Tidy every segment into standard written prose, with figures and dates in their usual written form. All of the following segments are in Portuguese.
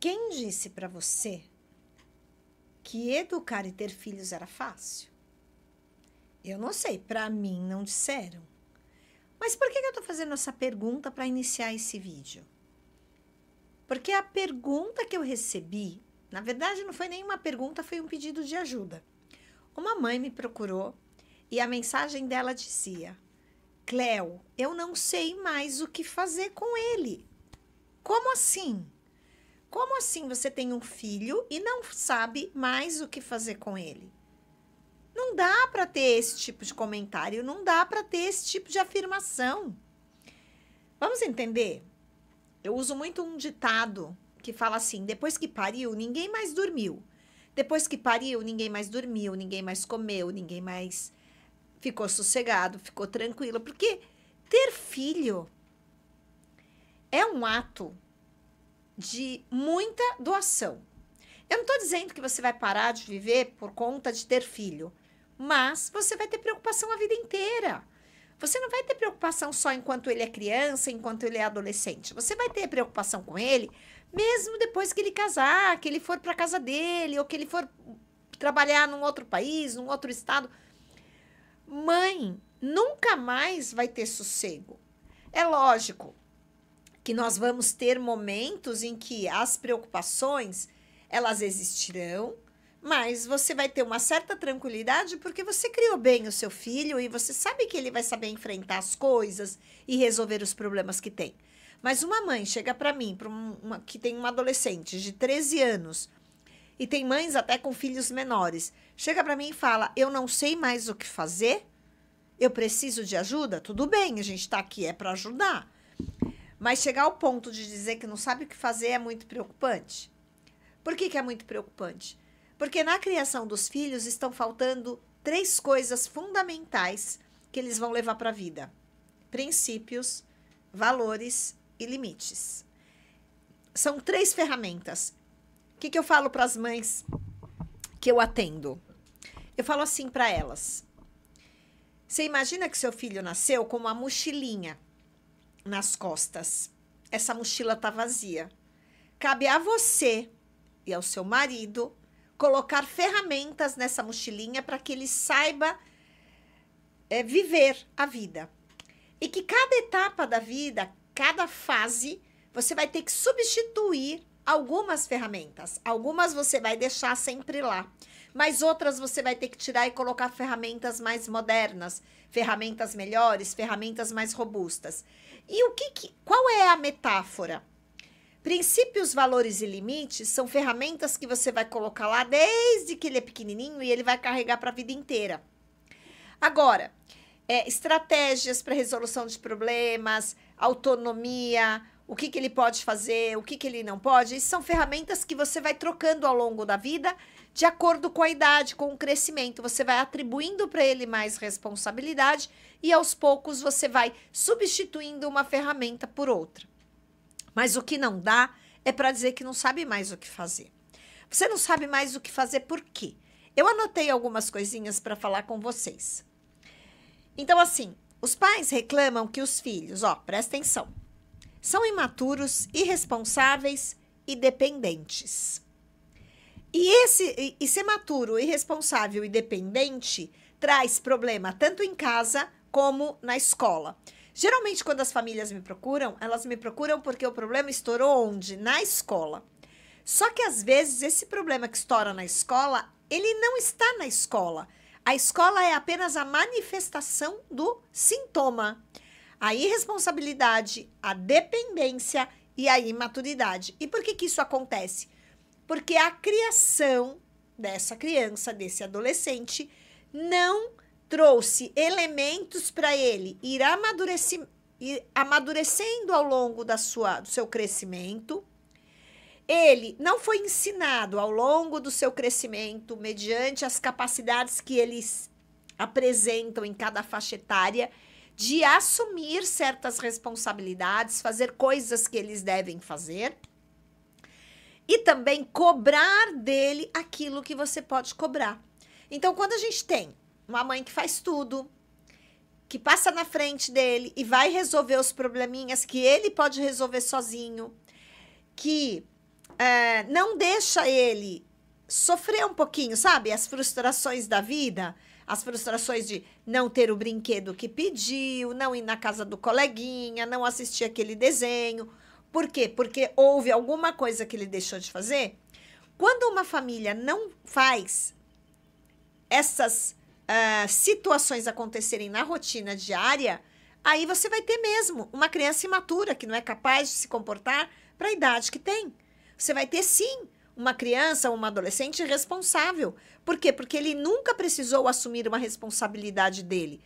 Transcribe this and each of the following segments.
Quem disse para você que educar e ter filhos era fácil? Eu não sei, para mim não disseram. Mas por que eu estou fazendo essa pergunta para iniciar esse vídeo? Porque a pergunta que eu recebi, na verdade não foi nenhuma pergunta, foi um pedido de ajuda. Uma mãe me procurou e a mensagem dela dizia: Cléo, eu não sei mais o que fazer com ele. Como assim? Como assim você tem um filho e não sabe mais o que fazer com ele? Não dá para ter esse tipo de comentário, não dá para ter esse tipo de afirmação. Vamos entender? Eu uso muito um ditado que fala assim: depois que pariu, ninguém mais dormiu. Depois que pariu, ninguém mais dormiu, ninguém mais comeu, ninguém mais ficou sossegado, ficou tranquilo. Porque ter filho é um ato de muita doação. Eu não estou dizendo que você vai parar de viver por conta de ter filho, mas você vai ter preocupação a vida inteira. Você não vai ter preocupação só enquanto ele é criança, enquanto ele é adolescente. Você vai ter preocupação com ele mesmo depois que ele casar, que ele for para a casa dele, ou que ele for trabalhar num outro país, num outro estado. Mãe nunca mais vai ter sossego. É lógico que nós vamos ter momentos em que as preocupações, elas existirão, mas você vai ter uma certa tranquilidade porque você criou bem o seu filho e você sabe que ele vai saber enfrentar as coisas e resolver os problemas que tem. Mas uma mãe chega para mim, que tem uma adolescente de 13 anos, e tem mães até com filhos menores, chega para mim e fala: eu não sei mais o que fazer, eu preciso de ajuda? Tudo bem, a gente está aqui, é para ajudar. Mas chegar ao ponto de dizer que não sabe o que fazer é muito preocupante. Por que é muito preocupante? Porque na criação dos filhos estão faltando 3 coisas fundamentais que eles vão levar para a vida: princípios, valores e limites. São 3 ferramentas. O que eu falo para as mães que eu atendo? Eu falo assim para elas: você imagina que seu filho nasceu com uma mochilinha nas costas. Essa mochila tá vazia. Cabe a você e ao seu marido colocar ferramentas nessa mochilinha para que ele saiba viver a vida. E que cada etapa da vida, cada fase, você vai ter que substituir algumas ferramentas. Algumas você vai deixar sempre lá, mas outras você vai ter que tirar e colocar ferramentas mais modernas, ferramentas melhores, ferramentas mais robustas. E qual é a metáfora? Princípios, valores e limites são ferramentas que você vai colocar lá desde que ele é pequenininho e ele vai carregar para a vida inteira. Agora, estratégias para resolução de problemas, autonomia, o que ele pode fazer, o que ele não pode, isso são ferramentas que você vai trocando ao longo da vida de acordo com a idade, com o crescimento. Você vai atribuindo para ele mais responsabilidade e aos poucos você vai substituindo uma ferramenta por outra. Mas o que não dá é para dizer que não sabe mais o que fazer. Você não sabe mais o que fazer por quê? Eu anotei algumas coisinhas para falar com vocês. Então, assim, os pais reclamam que os filhos, presta atenção, são imaturos, irresponsáveis e dependentes. E ser maturo, irresponsável e dependente traz problema tanto em casa como na escola. Geralmente, quando as famílias me procuram, elas me procuram porque o problema estourou onde? Na escola. Só que, às vezes, esse problema que estoura na escola, ele não está na escola. A escola é apenas a manifestação do sintoma. A irresponsabilidade, a dependência e a imaturidade. E por que isso acontece? Porque a criação dessa criança, desse adolescente, não trouxe elementos para ele ir amadurecendo ao longo do seu crescimento. Ele não foi ensinado ao longo do seu crescimento, mediante as capacidades que eles apresentam em cada faixa etária, de assumir certas responsabilidades, fazer coisas que eles devem fazer e também cobrar dele aquilo que você pode cobrar. Então, quando a gente tem uma mãe que faz tudo, que passa na frente dele e vai resolver os probleminhas que ele pode resolver sozinho, que não deixa ele sofrer um pouquinho, sabe? As frustrações da vida, as frustrações de não ter o brinquedo que pediu, não ir na casa do coleguinha, não assistir aquele desenho. Por quê? Porque houve alguma coisa que ele deixou de fazer. Quando uma família não faz essas situações acontecerem na rotina diária, aí você vai ter mesmo uma criança imatura que não é capaz de se comportar para a idade que tem. Você vai ter, sim, uma criança ou uma adolescente irresponsável. Por quê? Porque ele nunca precisou assumir uma responsabilidade dele.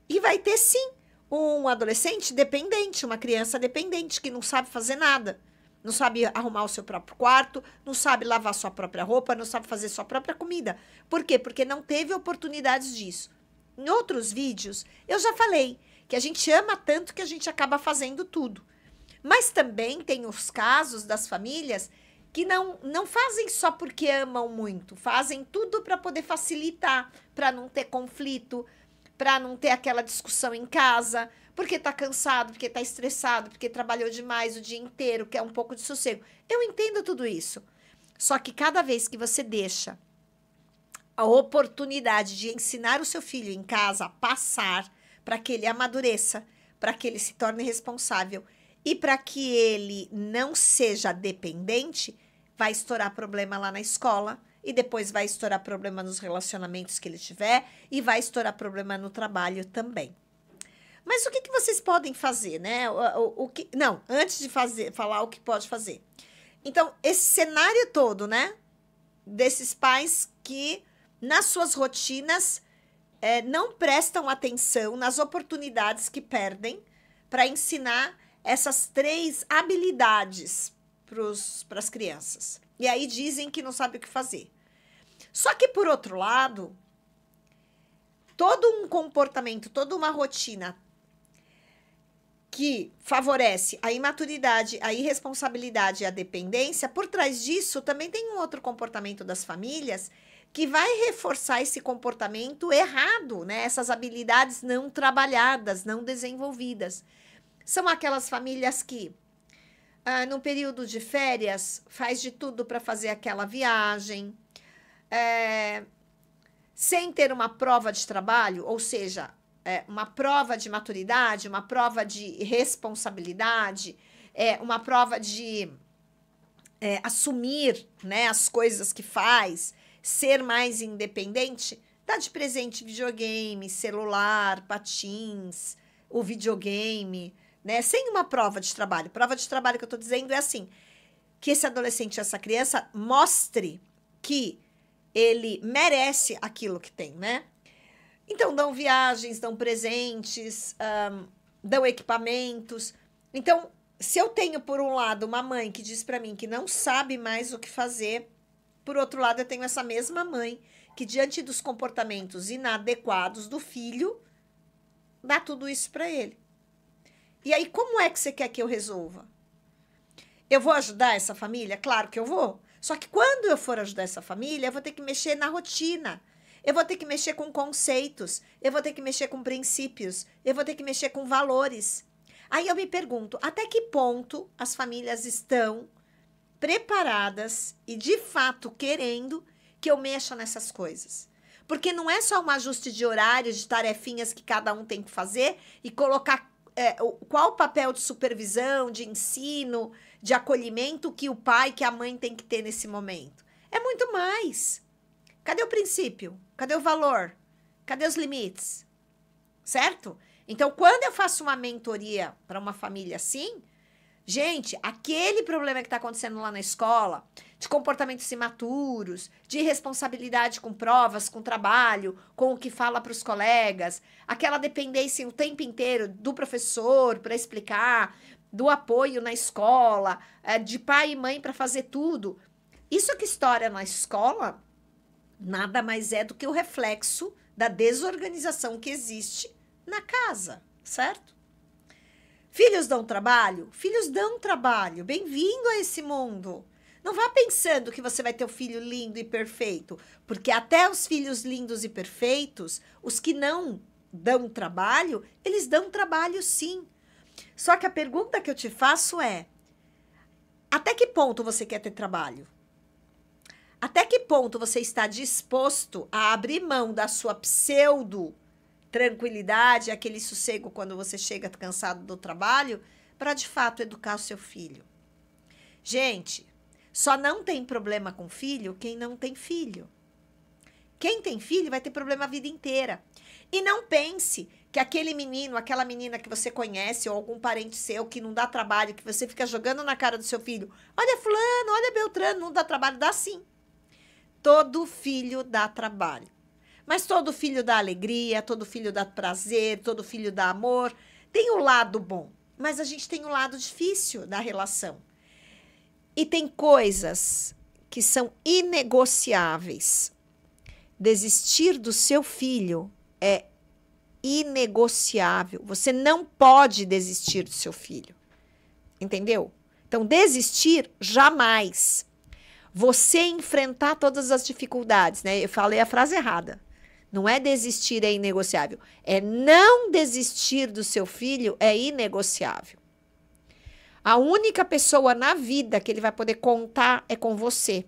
E vai ter, sim, um adolescente dependente, uma criança dependente, que não sabe fazer nada. Não sabe arrumar o seu próprio quarto, não sabe lavar sua própria roupa, não sabe fazer sua própria comida. Por quê? Porque não teve oportunidades disso. Em outros vídeos, eu já falei que a gente ama tanto que a gente acaba fazendo tudo. Mas também tem os casos das famílias que não fazem só porque amam muito, fazem tudo para poder facilitar, para não ter conflito, para não ter aquela discussão em casa, porque tá cansado, porque tá estressado, porque trabalhou demais o dia inteiro, quer um pouco de sossego. Eu entendo tudo isso. Só que cada vez que você deixa a oportunidade de ensinar o seu filho em casa a passar, para que ele amadureça, para que ele se torne responsável e para que ele não seja dependente, vai estourar problema lá na escola e depois vai estourar problema nos relacionamentos que ele tiver e vai estourar problema no trabalho também. Mas o que vocês podem fazer, né? Não, antes de falar o que pode fazer. Então, esse cenário todo, né? Desses pais que, nas suas rotinas, não prestam atenção nas oportunidades que perdem para ensinar essas 3 habilidades para as crianças. E aí dizem que não sabe o que fazer. Só que, por outro lado, todo um comportamento, toda uma rotina que favorece a imaturidade, a irresponsabilidade e a dependência, por trás disso também tem um outro comportamento das famílias que vai reforçar esse comportamento errado, né? Essas habilidades não trabalhadas, não desenvolvidas. São aquelas famílias que, no período de férias, faz de tudo para fazer aquela viagem, sem ter uma prova de trabalho, ou seja, uma prova de maturidade, uma prova de responsabilidade, uma prova de assumir, né, as coisas que faz, ser mais independente, dá de presente videogame, celular, patins, o videogame, né, sem uma prova de trabalho. Prova de trabalho que eu estou dizendo é assim, que esse adolescente, essa criança, mostre que ele merece aquilo que tem, né? Então, dão viagens, dão presentes, dão equipamentos. Então, se eu tenho, por um lado, uma mãe que diz para mim que não sabe mais o que fazer, por outro lado, eu tenho essa mesma mãe que, diante dos comportamentos inadequados do filho, dá tudo isso para ele. E aí, como é que você quer que eu resolva? Eu vou ajudar essa família? Claro que eu vou. Só que quando eu for ajudar essa família, eu vou ter que mexer na rotina. Eu vou ter que mexer com conceitos, eu vou ter que mexer com princípios, eu vou ter que mexer com valores. Aí eu me pergunto, até que ponto as famílias estão preparadas e, de fato, querendo que eu mexa nessas coisas? Porque não é só um ajuste de horários, de tarefinhas que cada um tem que fazer e colocar qual o papel de supervisão, de ensino, de acolhimento que o pai, que a mãe tem que ter nesse momento. É muito mais. Cadê o princípio? Cadê o valor? Cadê os limites? Certo? Então, quando eu faço uma mentoria para uma família assim, gente, aquele problema que está acontecendo lá na escola, de comportamentos imaturos, de irresponsabilidade com provas, com trabalho, com o que fala para os colegas, aquela dependência o tempo inteiro do professor para explicar, do apoio na escola, de pai e mãe para fazer tudo. Isso que estoura na escola nada mais é do que o reflexo da desorganização que existe na casa, certo? Filhos dão trabalho? Filhos dão trabalho. Bem-vindo a esse mundo. Não vá pensando que você vai ter um filho lindo e perfeito, porque até os filhos lindos e perfeitos, os que não dão trabalho, eles dão trabalho sim. Só que a pergunta que eu te faço é: Até que ponto você quer ter trabalho? Até que ponto você está disposto a abrir mão da sua pseudo-tranquilidade, aquele sossego quando você chega cansado do trabalho, para de fato educar o seu filho? Gente, só não tem problema com filho quem não tem filho. Quem tem filho vai ter problema a vida inteira. E não pense que aquele menino, aquela menina que você conhece, ou algum parente seu que não dá trabalho, que você fica jogando na cara do seu filho, olha fulano, olha Beltrano, não dá trabalho, dá sim. Todo filho dá trabalho. Mas todo filho dá alegria, todo filho dá prazer, todo filho dá amor. Tem o lado bom, mas a gente tem o lado difícil da relação. E tem coisas que são inegociáveis. Desistir do seu filho é inegociável. Você não pode desistir do seu filho. Entendeu? Então, desistir jamais. Você enfrentar todas as dificuldades, né? Eu falei a frase errada. Não é desistir é inegociável. É não desistir do seu filho é inegociável. A única pessoa na vida que ele vai poder contar é com você.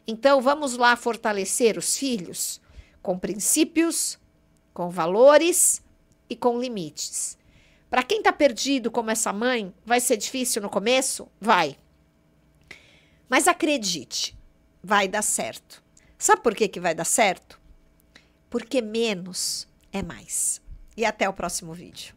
Então, vamos lá fortalecer os filhos com princípios, com valores e com limites. Para quem está perdido como essa mãe, vai ser difícil no começo? Vai. Mas acredite, vai dar certo. Sabe por que vai dar certo? Porque menos é mais. E até o próximo vídeo.